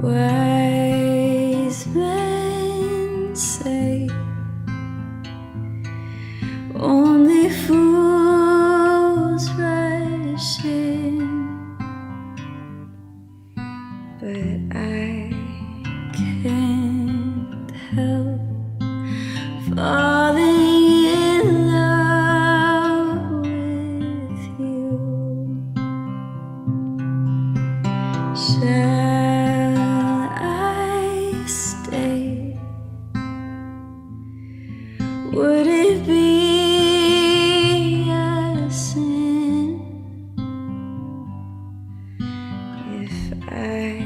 Wise men say only fools rush in, but I can't help falling in love with you. Shall I stay? Would it be a sin if I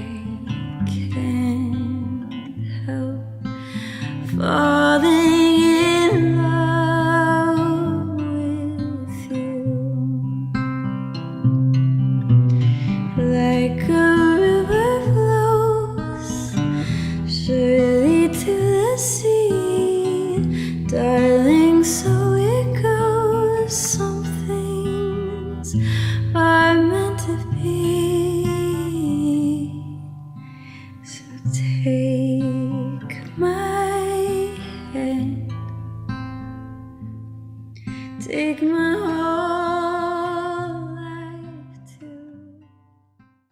can't help falling in love with you? Like a river flows surely to the sea, darling, so it goes. Some things are meant to be. So take my hand, take my